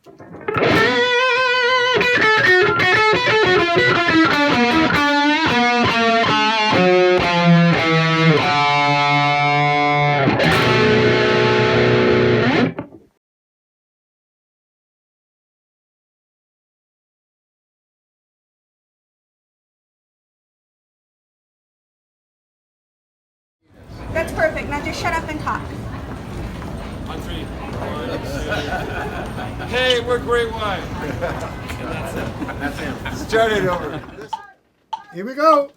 That's perfect. Now just shut up and talk. 1, 3, 1, 2. Hey, we're Great White. That's him. Start it over. Here we go.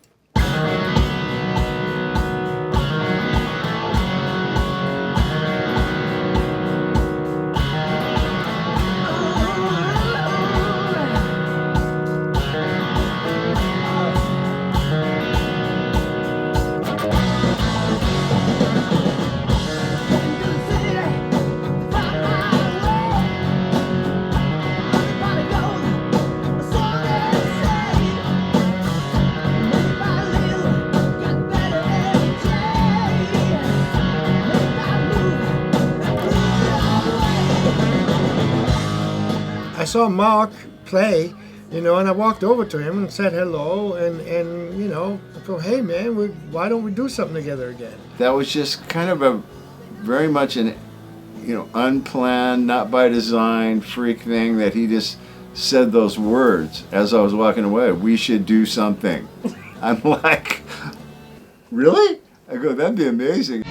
I saw Mark play, and I walked over to him and said hello, and I thought, hey man, why don't we do something together again? That was just kind of a very much an unplanned, not by design freak thing that he just said those words as I was walking away. We should do something. I'm like, really? I go, that'd be amazing.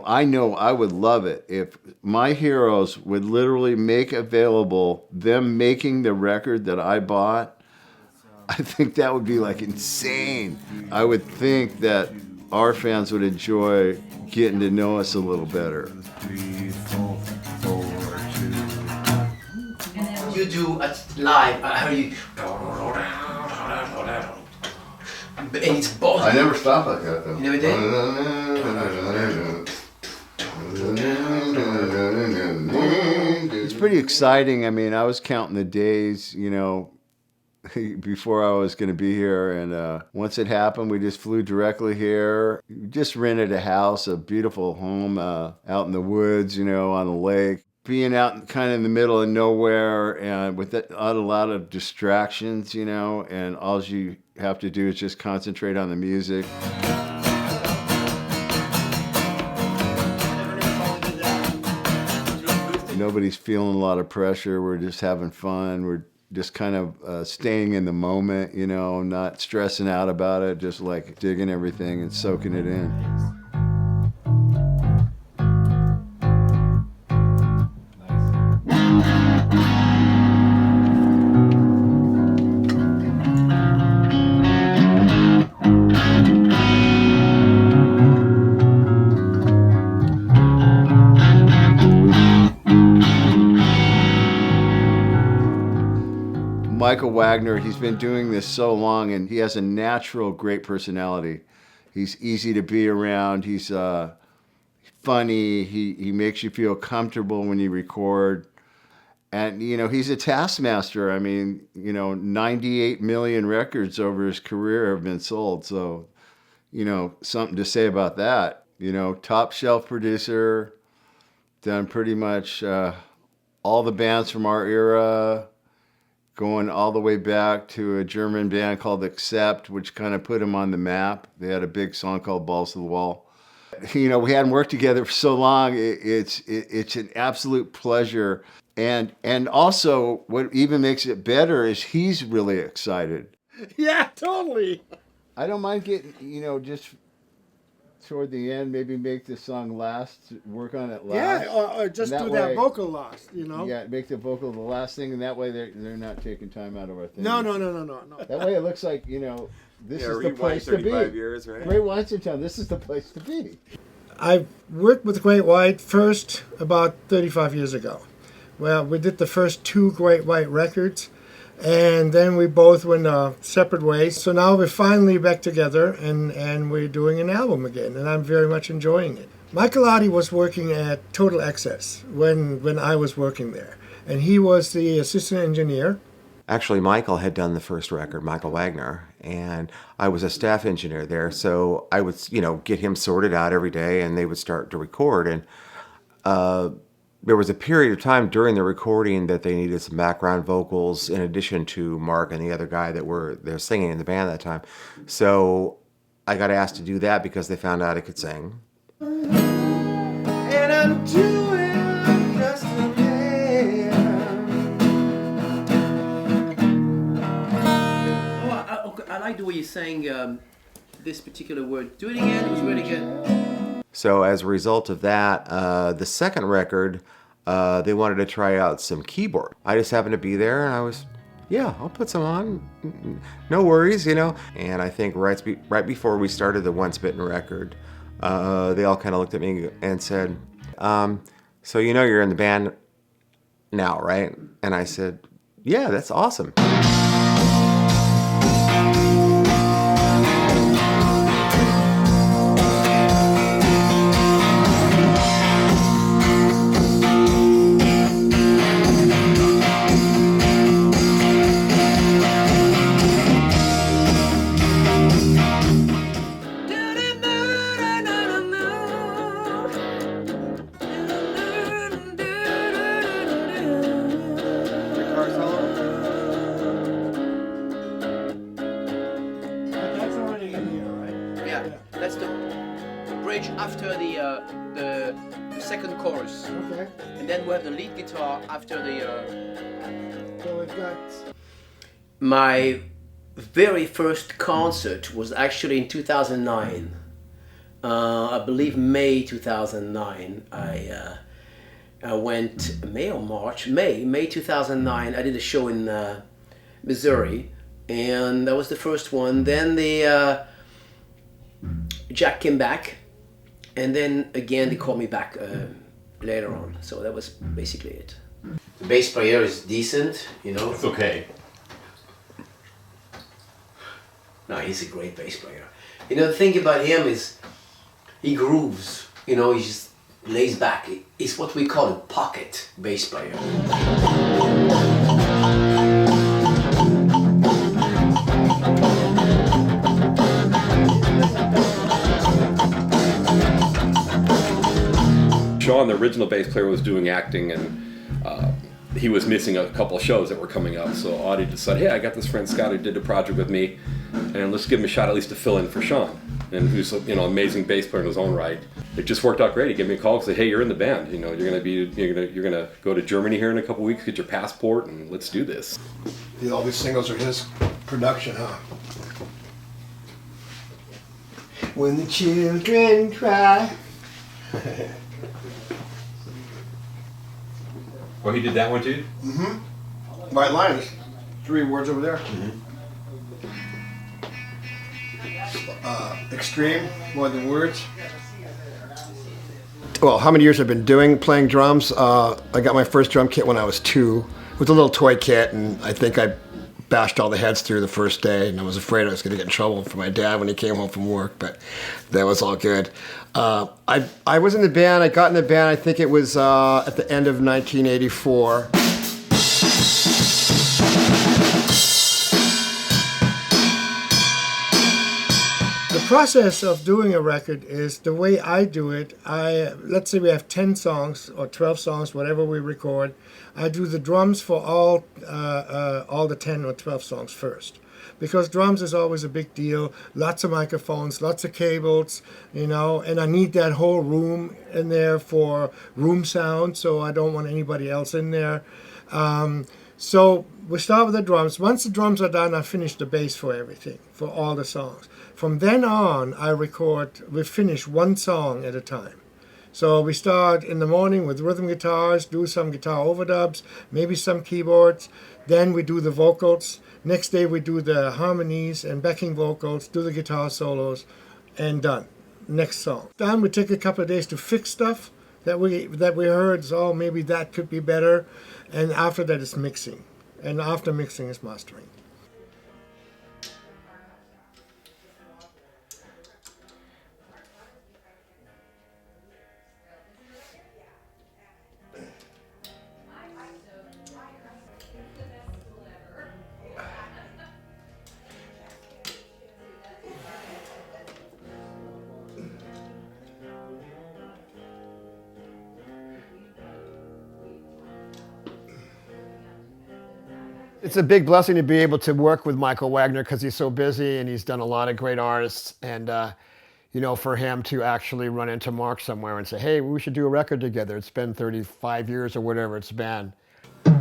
I know I would love it if my heroes would literally make available them making the record that I bought. I think that would be like insane. I would think that our fans would enjoy getting to know us a little better. You do it live. And it's both. I never stopped like that though. You never did? It's pretty exciting. I mean, I was counting the days, before I was going to be here. And once it happened, we just flew directly here. We just rented a house, a beautiful home out in the woods, on the lake. Being out kind of in the middle of nowhere and with not a lot of distractions, and all you have to do is just concentrate on the music. Nobody's feeling a lot of pressure. We're just having fun. We're just kind of staying in the moment, not stressing out about it, just like digging everything and soaking it in. Michael Wagner, he's been doing this so long, and he has a natural great personality. He's easy to be around. He's funny. He makes you feel comfortable when you record. And, he's a taskmaster. I mean, 98 million records over his career have been sold. So, something to say about that. Top shelf producer, done pretty much all the bands from our era, going all the way back to a German band called Accept, which kind of put him on the map. They had a big song called Balls to the Wall. We hadn't worked together for so long. It's an absolute pleasure. And also, what even makes it better is he's really excited. Yeah, totally. I don't mind getting, just toward the end, maybe make the song last, work on it last. Yeah, or just do that vocal last, Yeah, make the vocal the last thing, and that way they're not taking time out of our thing. No. That way it looks like, this is the place to be. 35 years, right? Great Whites in town, this is the place to be. I worked with Great White first about 35 years ago. Well, we did the first 2 Great White records, And then we both went separate ways. So now we're finally back together, and we're doing an album again, and I'm very much enjoying it. Michael Oddie was working at Total Access when I was working there, and he was the assistant engineer. Actually, Michael had done the first record, Michael Wagner, and I was a staff engineer there, so I would, get him sorted out every day, and they would start to record. And there was a period of time during the recording that they needed some background vocals in addition to Mark and the other guy that were there singing in the band at that time. So I got asked to do that because they found out I could sing. And I'm doing just a man. I like the way you're saying this particular word. Do it again. It was really good. So as a result of that, the second record, they wanted to try out some keyboard. I just happened to be there, and I was, yeah, I'll put some on. No worries, And I think right before we started the Once Bitten record, they all kind of looked at me and said, so you're in the band now, right? And I said, yeah, that's awesome. That's already in here, right? Yeah, that's the bridge after the second chorus, Okay. and then we have the lead guitar after the. So we've got. My very first concert was actually in 2009. I believe May 2009. I went May or March, May 2009. I did a show in Missouri, and that was the first one. Then the Jack came back, and then again they called me back later on. So that was basically it. The bass player is decent, It's okay. No, he's a great bass player. The thing about him is he grooves. He just lays back. It's what we call a pocket bass player. Sean, the original bass player, was doing acting, and he was missing a couple of shows that were coming up. So Audie decided, hey, I got this friend Scott who did a project with me, and let's give him a shot at least to fill in for Sean, and who's amazing bass player in his own right. It just worked out great. He gave me a call and said, hey, you're in the band. You're gonna go to Germany here in a couple weeks, get your passport, and let's do this. All these singles are his production, huh? When the children cry. Well, he did that one too? White Lines. 3 words over there. Extreme, more than words. Well, how many years I've been playing drums? I got my first drum kit when I was 2 with a little toy kit, and I think I bashed all the heads through the first day, and I was afraid I was going to get in trouble for my dad when he came home from work, but that was all good. I was in the band. I got in the band, I think it was at the end of 1984. The process of doing a record is the way I do it. Let's say we have 10 songs or 12 songs, whatever we record. I do the drums for all the 10 or 12 songs first, because drums is always a big deal. Lots of microphones, lots of cables, and I need that whole room in there for room sound, so I don't want anybody else in there. So we start with the drums. Once the drums are done, I finish the bass for everything, for all the songs. From then on, we finish one song at a time. So we start in the morning with rhythm guitars, do some guitar overdubs, maybe some keyboards. Then we do the vocals. Next day we do the harmonies and backing vocals, do the guitar solos, and done. Next song. Then we take a couple of days to fix stuff that we heard. So maybe that could be better. And after that it's mixing. and after mixing is mastering. It's a big blessing to be able to work with Michael Wagner because he's so busy and he's done a lot of great artists. And, you know, for him to actually run into Mark somewhere and say, hey, we should do a record together. It's been 35 years or whatever it's been. What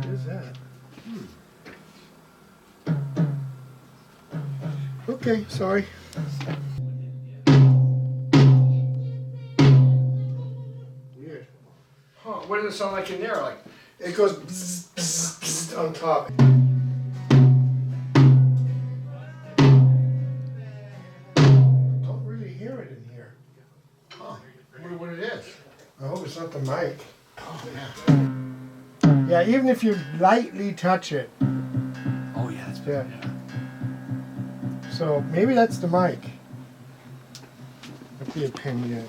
is that? Okay, sorry. Weird. Huh, what does it sound like in there? Like, it goes bzz, bzz, bzz on top. Don't really hear it in here. Huh, I wonder what it is. I hope it's not the mic. Oh, yeah. Yeah, even if you lightly touch it. Oh yeah, that's Yeah. So maybe that's the mic. Might be a pen, yes.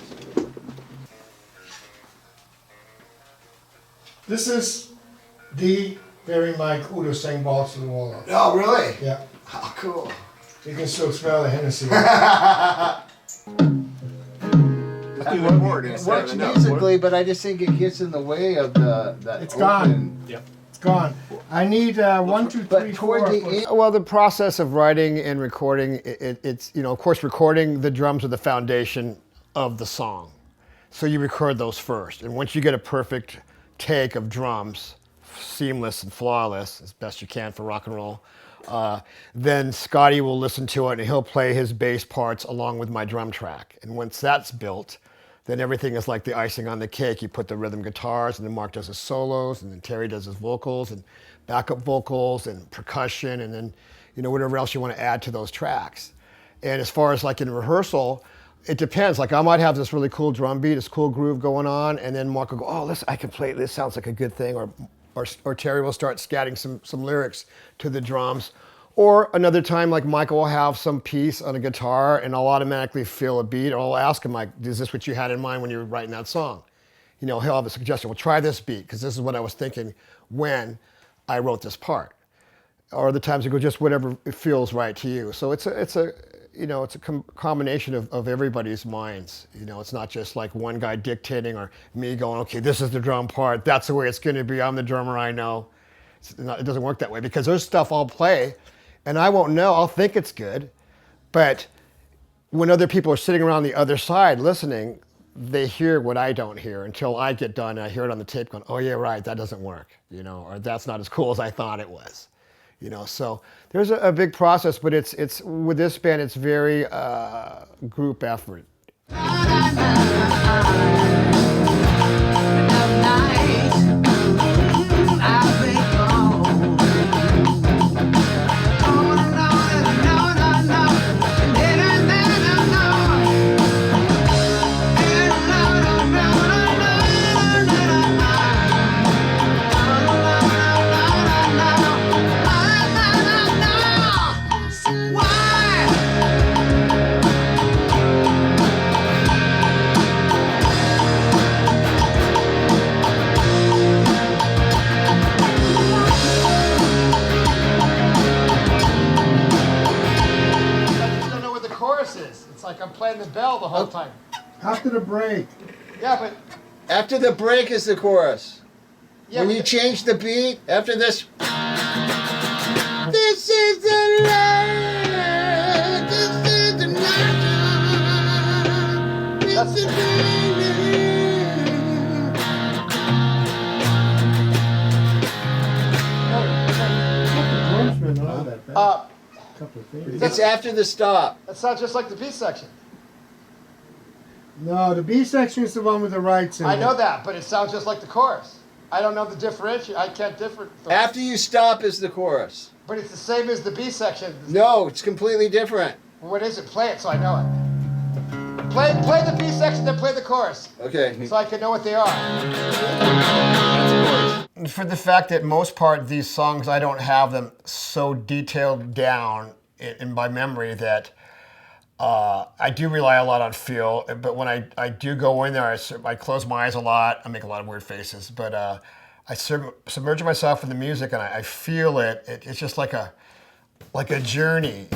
This is the very mic Udo sang Balls to the Wall on. Oh, really? Yeah. Oh, cool. You can still smell the Hennessy. It works musically, but I just think it gets in the way of that. It's gone. It's gone. I need 1, 2, 3, But 4. toward the end, Well, the process of writing and recording, it's, you know, of course, recording the drums are the foundation of the song. So you record those first. And once you get a perfect take of drums, seamless and flawless, as best you can for rock and roll, then Scotty will listen to it and he'll play his bass parts along with my drum track. And once that's built, then everything is like the icing on the cake. You put the rhythm guitars, and then Mark does his solos, and then Terry does his vocals, and backup vocals, and percussion, and then, you know, whatever else you want to add to those tracks. And as far as like in rehearsal, it depends. Like I might have this really cool drum beat, this cool groove going on, and then Mark will go, oh, listen, I can play, this sounds like a good thing, or Terry will start scatting some lyrics to the drums. Or another time, like Michael will have some piece on a guitar and I'll automatically feel a beat, or I'll ask him, like, is this what you had in mind when you were writing that song? You know, he'll have a suggestion, well, try this beat, because this is what I was thinking when I wrote this part. Or the times it go, just whatever it feels right to you. So it's a you know, it's a combination of everybody's minds. You know, it's not just like one guy dictating or me going, okay, this is the drum part, that's the way it's gonna be, I'm the drummer, I know. It doesn't work that way, because there's stuff I'll play and I won't know, I'll think it's good, but when other people are sitting around the other side listening, they hear what I don't hear until I get done and I hear it on the tape going, oh yeah, right, that doesn't work, you know, or that's not as cool as I thought it was. You know, so there's a big process, but it's with this band, it's very group effort. Like I'm playing the bell the whole time. After the break. Yeah, but after the break is the chorus. yeah, when you change the beat, after this. This is the light. This is the night. This is it's after the stop. That's not just like the B section. No, the B section is the one with the rights in it. I know that, but it sounds just like the chorus. I don't know the differentiation. I can't differ. After you stop is the chorus. But it's the same as the B section. No, it's completely different. What is it? Play it so I know it. Play the B section, then play the chorus. Okay. So I can know what they are. That's the chorus. for the fact that most part these songs I don't have them so detailed down in my memory that I do rely a lot on feel. But when I do go in there, I close my eyes a lot. I make a lot of weird faces, but I submerge myself in the music and I feel it. It's just like a journey.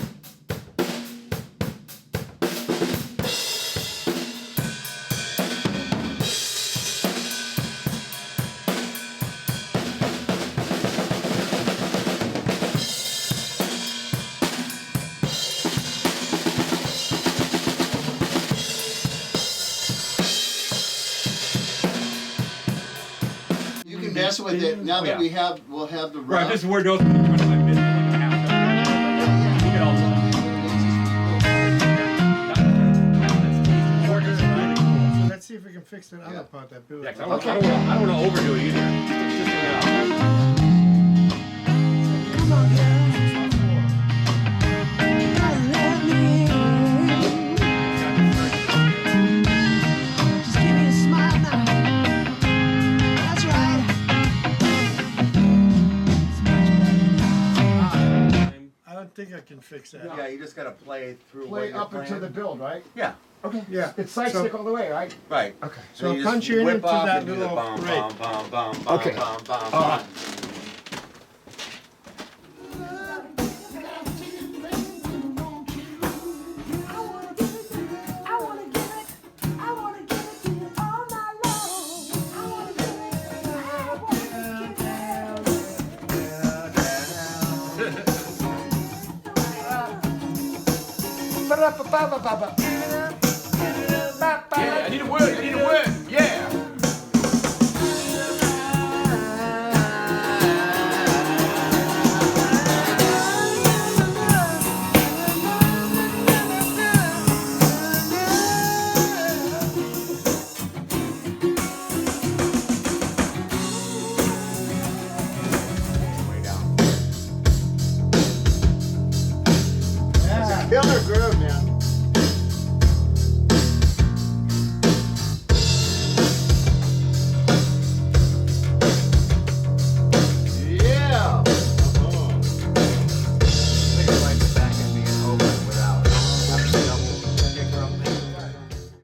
You can mess with it now that we'll have the Right, rough. this is where those. I missed it. You can also. So let's see if we can fix that other part, that build. Yeah, 'cause I don't want to overdo it either. Just enough. I don't think I can fix that. Yeah, you just gotta play through Play up into the build, right? Yeah. Okay. Yeah. It's side So- stick all the way, right? Right. Okay. So you punch just you in whip into off that and do the little bum, break. bum, bum, bum, bum, Okay. bum, bum, All bum. right. Yeah, I need a word. I need a word. Yeah. Killer groove, man. Yeah.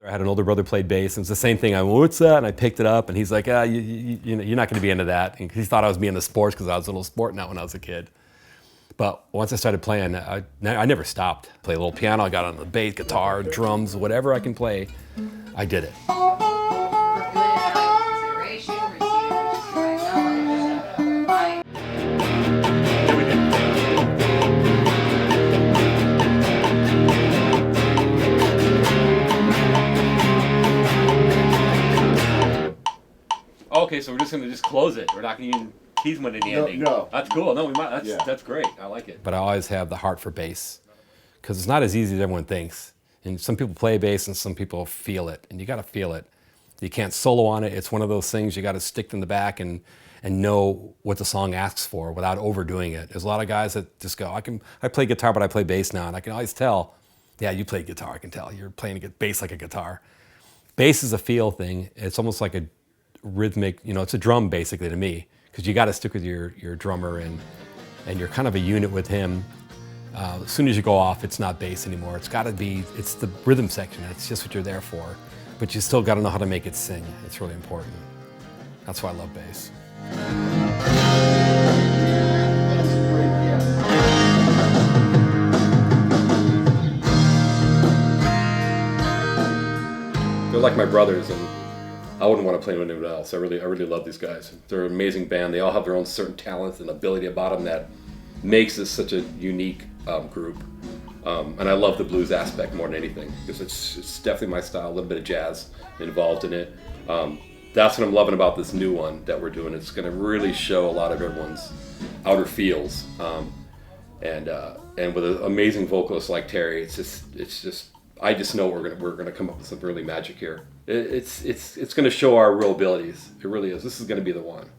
I had an older brother played bass, and it's the same thing. I went, "What's that?" And I picked it up, and he's like, you're not going to be into that." And he thought I was being into sports because I was a little sport now when I was a kid. But once I started playing, I never stopped. Play a little piano, I got on the bass, guitar, drums, whatever I can play, I did it. Okay, so we're just gonna close it. We're not gonna even tease one in the ending. no. That's cool. No, we might. That's Yeah. that's great. I like it. But I always have the heart for bass because it's not as easy as everyone thinks. And some people play bass and some people feel it, and you got to feel it. You can't solo on it. It's one of those things you got to stick in the back and know what the song asks for without overdoing it. There's a lot of guys that just go, I play guitar, but I play bass now, and I can always tell. Yeah, you play guitar. I can tell you're playing bass like a guitar. Bass is a feel thing. It's almost like a rhythmic. It's a drum basically to me because you got to stick with your drummer and you're kind of a unit with him. As soon as you go off, it's not bass anymore. It's the rhythm section. It's just what you're there for. But you still got to know how to make it sing. It's really important. That's why I love bass. They're like my brothers, and I wouldn't want to play with anyone else. I really love these guys. They're an amazing band. They all have their own certain talents and ability about them that makes this such a unique group. And I love the blues aspect more than anything because it's definitely my style. A little bit of jazz involved in it. That's what I'm loving about this new one that we're doing. It's going to really show a lot of everyone's outer feels. And with an amazing vocalist like Terry, it's just. I just know we're gonna come up with some really magic here. It's gonna show our real abilities. It really is. This is gonna be the one.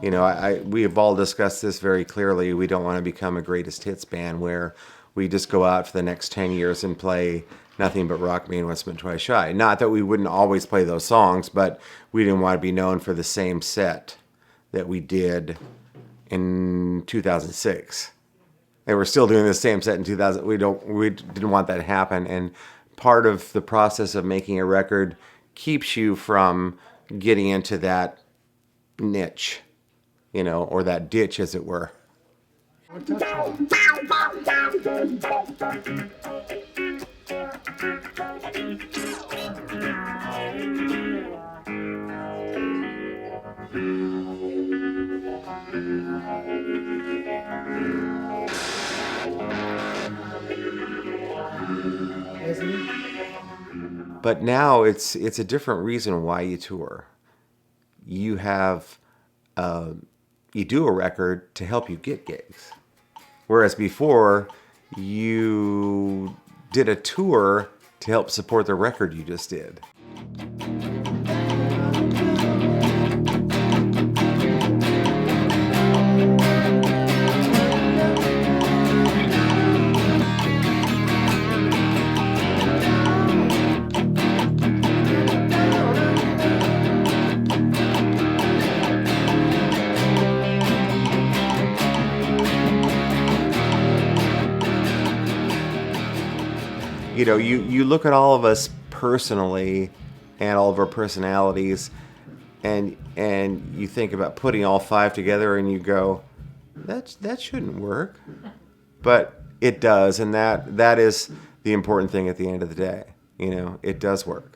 You know, we have all discussed this very clearly. We don't want to become a greatest hits band where we just go out for the next 10 years and play nothing but Rock Me and Once Bitten Twice Shy. Not that we wouldn't always play those songs, but we didn't want to be known for the same set that we did in 2006. They were still doing the same set in 2000. We didn't want that to happen. And part of the process of making a record keeps you from getting into that niche, you know, or that ditch, as it were. But now it's a different reason why you tour. You have you do a record to help you get gigs, whereas before you did a tour to help support the record you just did. You know, you look at all of us personally and all of our personalities, and you think about putting all five together and you go, that shouldn't work. But it does, and that is the important thing at the end of the day. You know, it does work.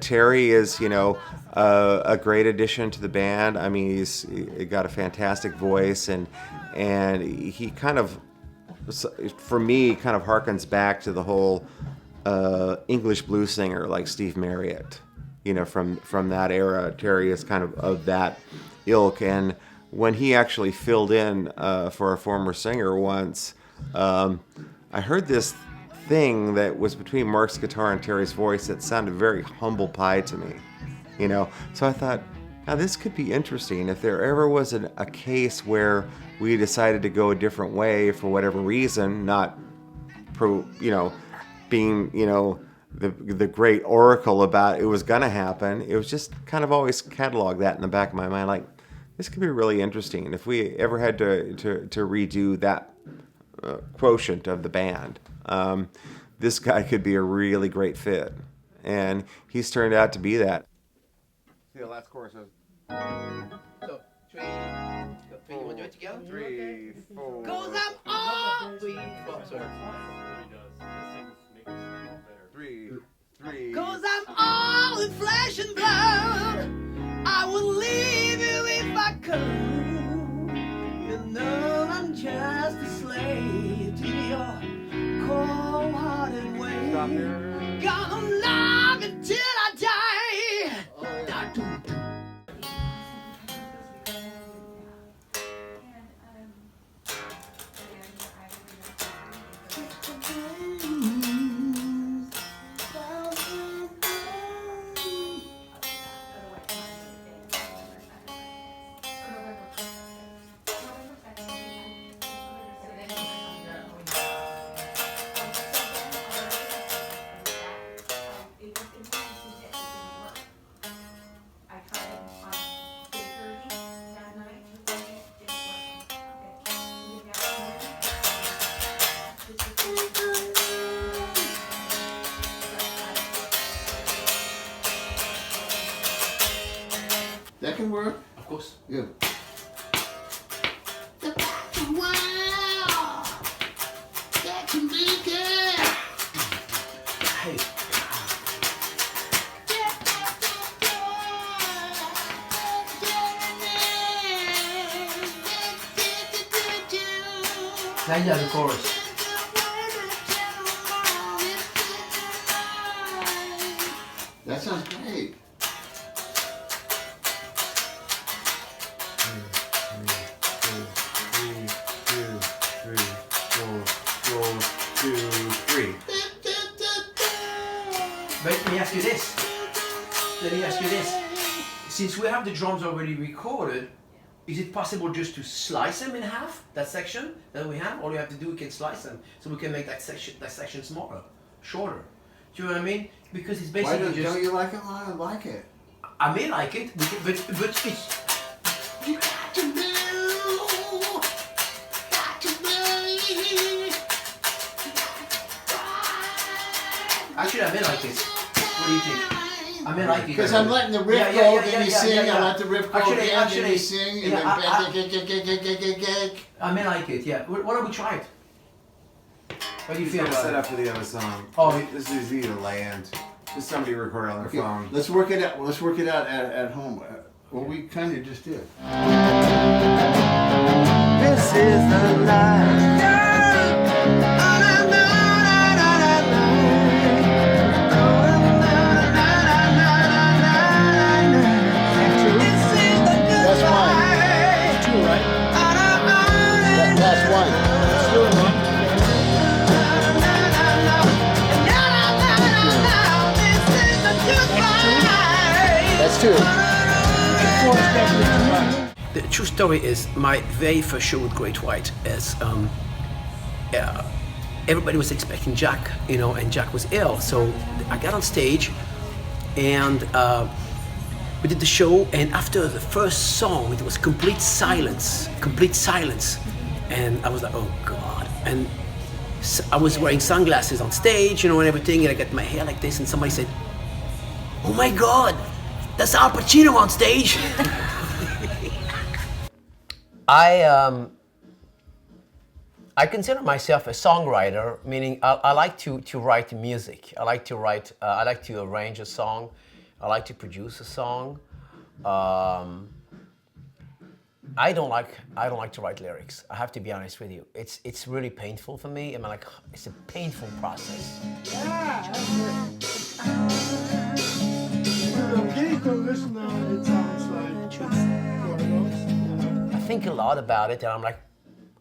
Terry is, you know, a great addition to the band. I mean, he's got a fantastic voice, and he kind of, for me, kind of harkens back to the whole English blues singer like Steve Marriott. You know, from that era. Terry is kind of that ilk, and when he actually filled in for a former singer once, I heard this thing that was between Mark's guitar and Terry's voice that sounded very humble pie to me, you know. So I thought, now this could be interesting. If there ever was a case where we decided to go a different way for whatever reason, not being, you know, the great oracle about it was gonna happen. It was just kind of always catalog that in the back of my mind, like this could be really interesting if we ever had to redo that quotient of the band. This guy could be a really great fit, and he's turned out to be that. See the last chorus of. So, three, you want to do it together? 3, 4. 'Cause I'm all 3, 4, sorry. 3. 'Cause I'm all in flesh and blood. I would leave you if I could. You know I'm just a slave to your cold-hearted way. Stop here. Gonna love you till I die. That can work. Of course. Yeah. Hey. Now you have the chorus. That sounds great. But let me ask you this. Since we have the drums already recorded, is it possible just to slice them in half, that section that we have? All you have to do, we can slice them, so we can make that section smaller, shorter. Do you know what I mean? Because it's basically Why don't you like it? I like it. I may like it, but it's... You got to move. Got to move. Actually, I may like it. What do you think? I may like it. Because I'm letting the riff go, then you sing, I let the riff go again, then you sing, and then I may like it, yeah. Why don't we try it? What do you feel about Set it? up for the other song. Oh, This is easy to land. Just somebody record on their phone. Let's work it out. Let's work it out at home. Well, we kind of just did. This is the life. That's one. Two, right? That's one. That's two. The true story is my very first show with Great White is everybody was expecting Jack, and Jack was ill. So I got on stage and we did the show, and after the first song, it was complete silence. And I was like, oh God. And so I was wearing sunglasses on stage, and everything, and I got my hair like this, and somebody said, oh my God, that's Al Pacino on stage. I consider myself a songwriter, meaning I like to write music. I like to arrange a song. I like to produce a song. I don't like to write lyrics. I have to be honest with you. It's really painful for me. It's a painful process. Okay, to listen now, it sounds like I think a lot about it, and I'm like,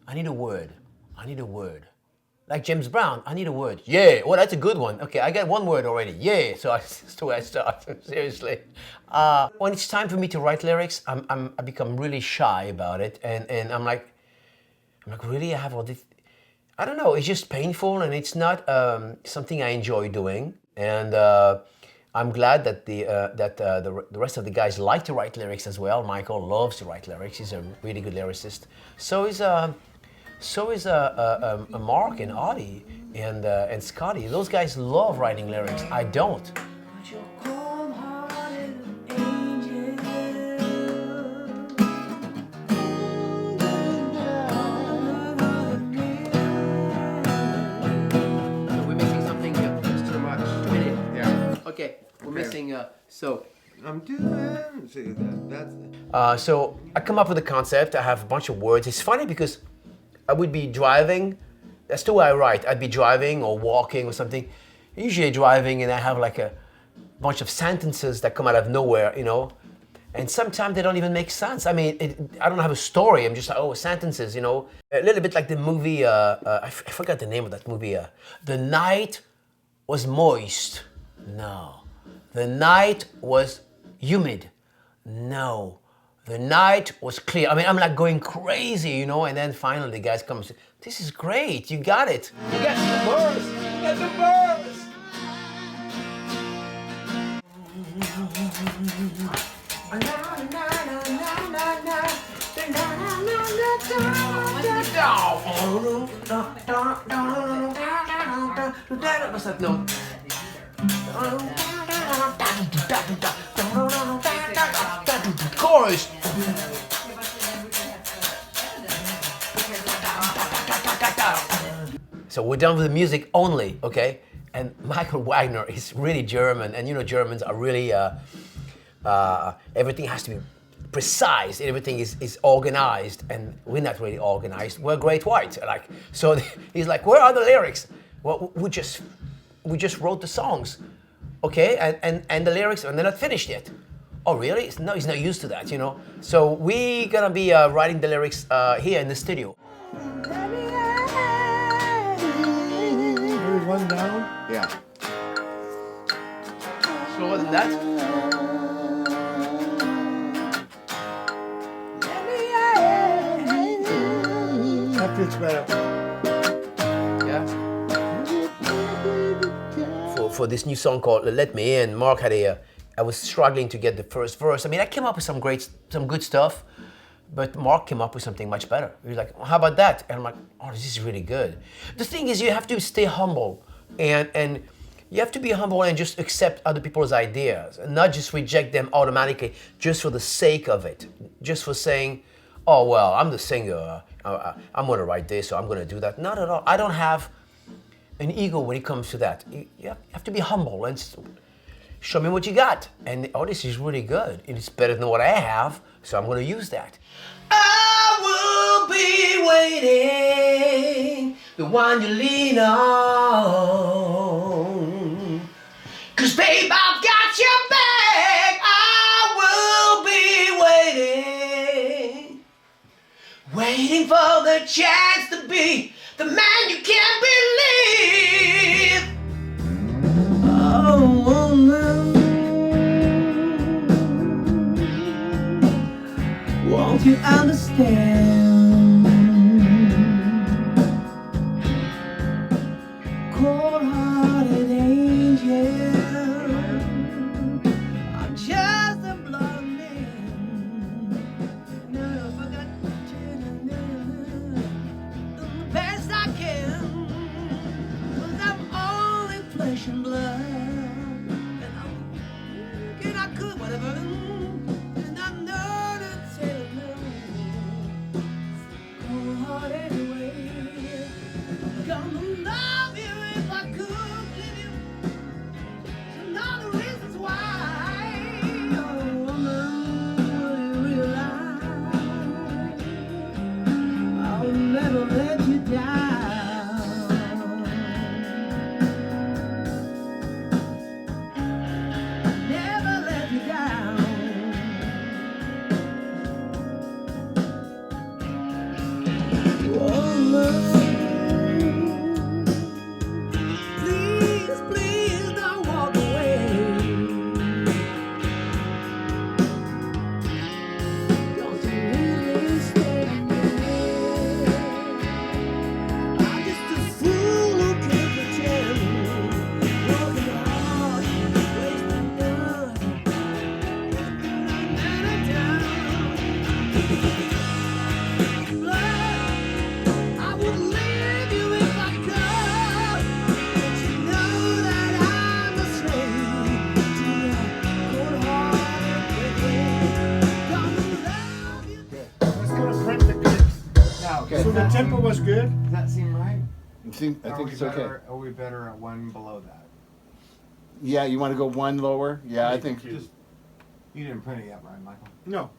I need a word. Like James Brown, I need a word. Yeah, well, that's a good one. Okay, I got one word already. Yeah, so that's the way I start, seriously. When it's time for me to write lyrics, I become really shy about it, and I'm like, really, I have all this? I don't know, it's just painful, and it's not something I enjoy doing, and I'm glad that the rest of the guys like to write lyrics as well. Michael loves to write lyrics. He's a really good lyricist. So is Mark and Audie and Scotty. Those guys love writing lyrics. I don't. We're missing something here. It's too much. Yeah. Okay, we're missing. So I'm doing. See, that's. So I come up with a concept. I have a bunch of words. It's funny because I would be driving. That's the way I write. I'd be driving or walking or something. Usually driving, and I have like a bunch of sentences that come out of nowhere, And sometimes they don't even make sense. I mean, I don't have a story. I'm just like, sentences, A little bit like the movie. I forgot the name of that movie. The night was moist. No. The night was humid. No. The night was clear. I mean, I'm like going crazy, And then finally the guys come and say, this is great. You got it. You got the verse. You got the verse. What's that note? Chorus. So we're done with the music only, okay? And Michael Wagner is really German, and Germans are really everything has to be precise, everything is organized, and we're not really organized. We're Great White. Like, so he's like, where are the lyrics? Well, we just wrote the songs, okay, and the lyrics, and they're not finished yet. Oh, really? No, he's not used to that, you know. So we're gonna be writing the lyrics here in the studio. Here's one down. Yeah. Slower than that? That fits better. Yeah. For this new song called "Let Me In," Mark had I was struggling to get the first verse. I mean, I came up with some good stuff, but Mark came up with something much better. He was like, "How about that?" And I'm like, "Oh, this is really good." The thing is, you have to stay humble, and you have to be humble and just accept other people's ideas, and not just reject them automatically, just for the sake of it, just for saying, "Oh well, I'm the singer. I'm gonna write this, or I'm gonna do that." Not at all. I don't have an ego when it comes to that. You have to be humble and show me what you got. And oh, this is really good. It's better than what I have, so I'm gonna use that. I will be waiting, the one you lean on. 'Cause babe, I've got your back. I will be waiting, waiting for the chance to be the man you can't believe. Oh, woman, won't you understand? Cold-hearted angel, I'm just a blood man. No, I forgot to do the best I can. 'Cause I'm only flesh and blood, and I'm thinking I could whatever, and I know to tell no. Cold-hearted way, gonna love you if I could give you some other reasons why. Oh, woman, will you realize I'll never let you down? Never let you down. Please, please don't walk away. Don't you really stay there. I'm just a fool who can't pretend. Broken heart, wasting time. I would leave you if I could, but you know that I'm a slave to your cold-hearted way. Gonna love you. Let's go to prep the goods. Now, Okay. So the tempo was good. does that seem right? I think it's okay. Are we better at one below that? Yeah, you want to go one lower? Yeah, I think. Just, you didn't print it yet, right, Michael? No,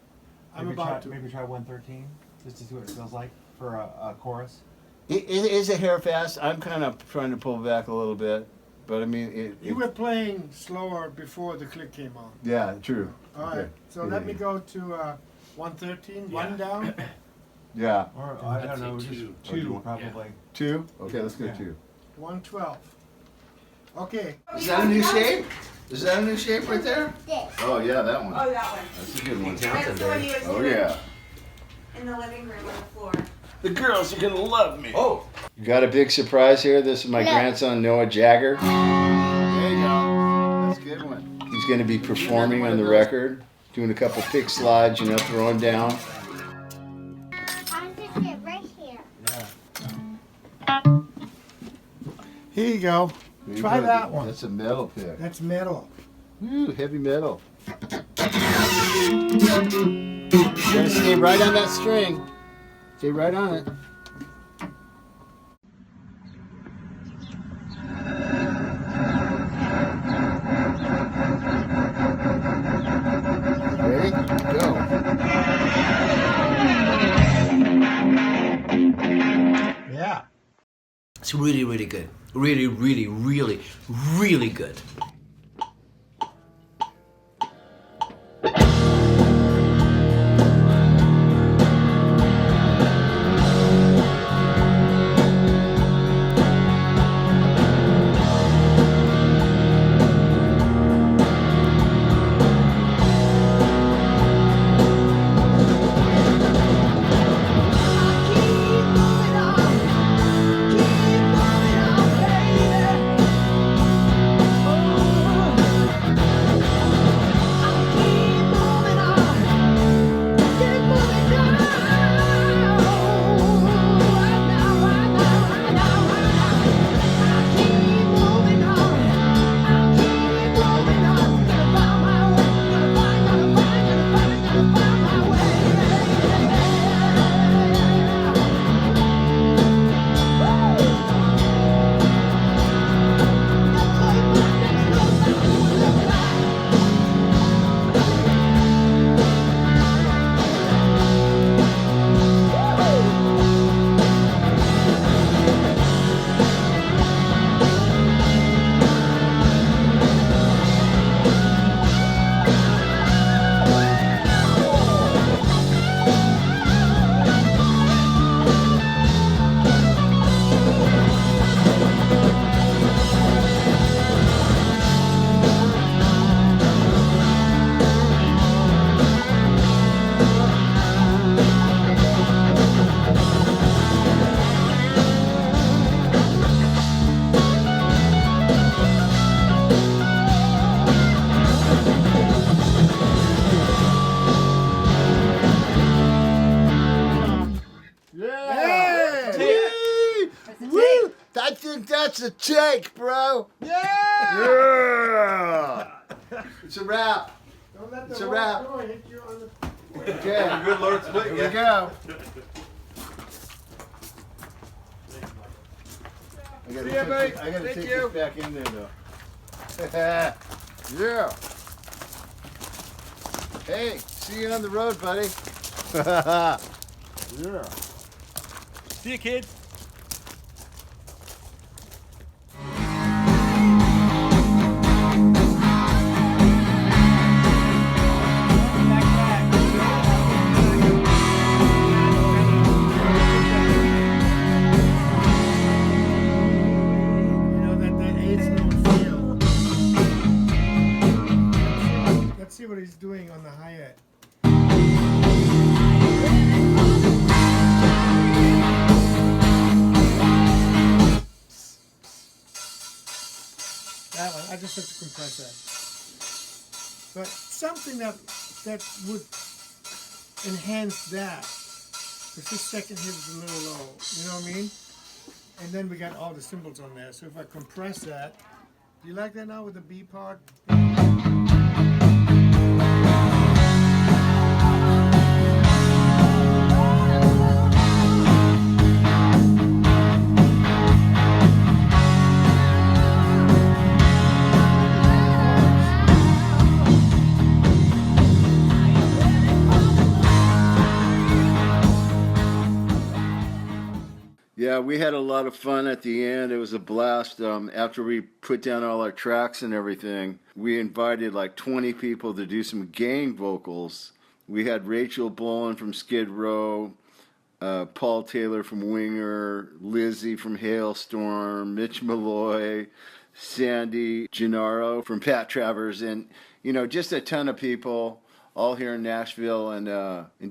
I'm about to. Maybe try 113, just to see what it feels like for a chorus. It is a hair fast. I'm kind of trying to pull back a little bit, but I mean, You were playing slower before the click came on. yeah, true. All right, Okay. so let me go to 113, one down. Yeah, Or, I don't know, just two, probably. 2. Okay, let's go Yeah. 2. 112. Okay. Is that a new shape? Is that a new shape right there? Oh yeah, that one. Oh, that one. That's a good one. That's the one you was Oh doing yeah. in the living room on the floor. The girls are gonna love me. Oh. You got a big surprise here. This is my grandson Noah Jagger. There you go. That's a good one. He's gonna be performing on the record, doing a couple pick slides, throwing down. I'm just sit right here. Here you go. Try that one. That's a metal pick. That's metal. Ooh, heavy metal. You gotta stay right on that string. Stay right on it. Ready? Go. It's really, really good. Really, really, really, really good. I think that's a take, bro. Yeah! Yeah! It's a wrap. Don't let the It's a whole wrap. door hit you on the... Okay. Good Lord split. Here we go. I gotta See ya, buddy. I gotta Thank take you. this back in there, though. Yeah. Hey, see you on the road, buddy. Yeah. See you, kids. You know, that eighth note feel. Let's see what he's doing on the hi-hat. That one, I just have to compress that. But something that would enhance that, because this second hit is a little low, you know what I mean? And then we got all the cymbals on there, so if I compress that, do you like that now with the B part? Yeah, we had a lot of fun at the end. It was a blast. After we put down all our tracks and everything, we invited like 20 people to do some gang vocals. We had Rachel Bolan from Skid Row, Paul Taylor from Winger, Lizzie from Hailstorm, Mitch Malloy, Sandy Gennaro from Pat Travers, and you know, just a ton of people all here in Nashville, and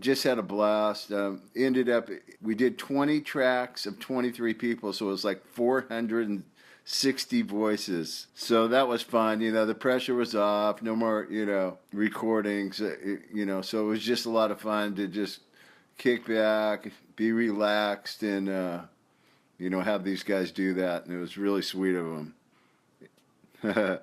just had a blast. Ended up, we did 20 tracks of 23 people, so it was like 460 voices. So that was fun. You know, the pressure was off. No more, you know, recordings. You know, so it was just a lot of fun to just kick back, be relaxed, and you know, have these guys do that. And it was really sweet of them.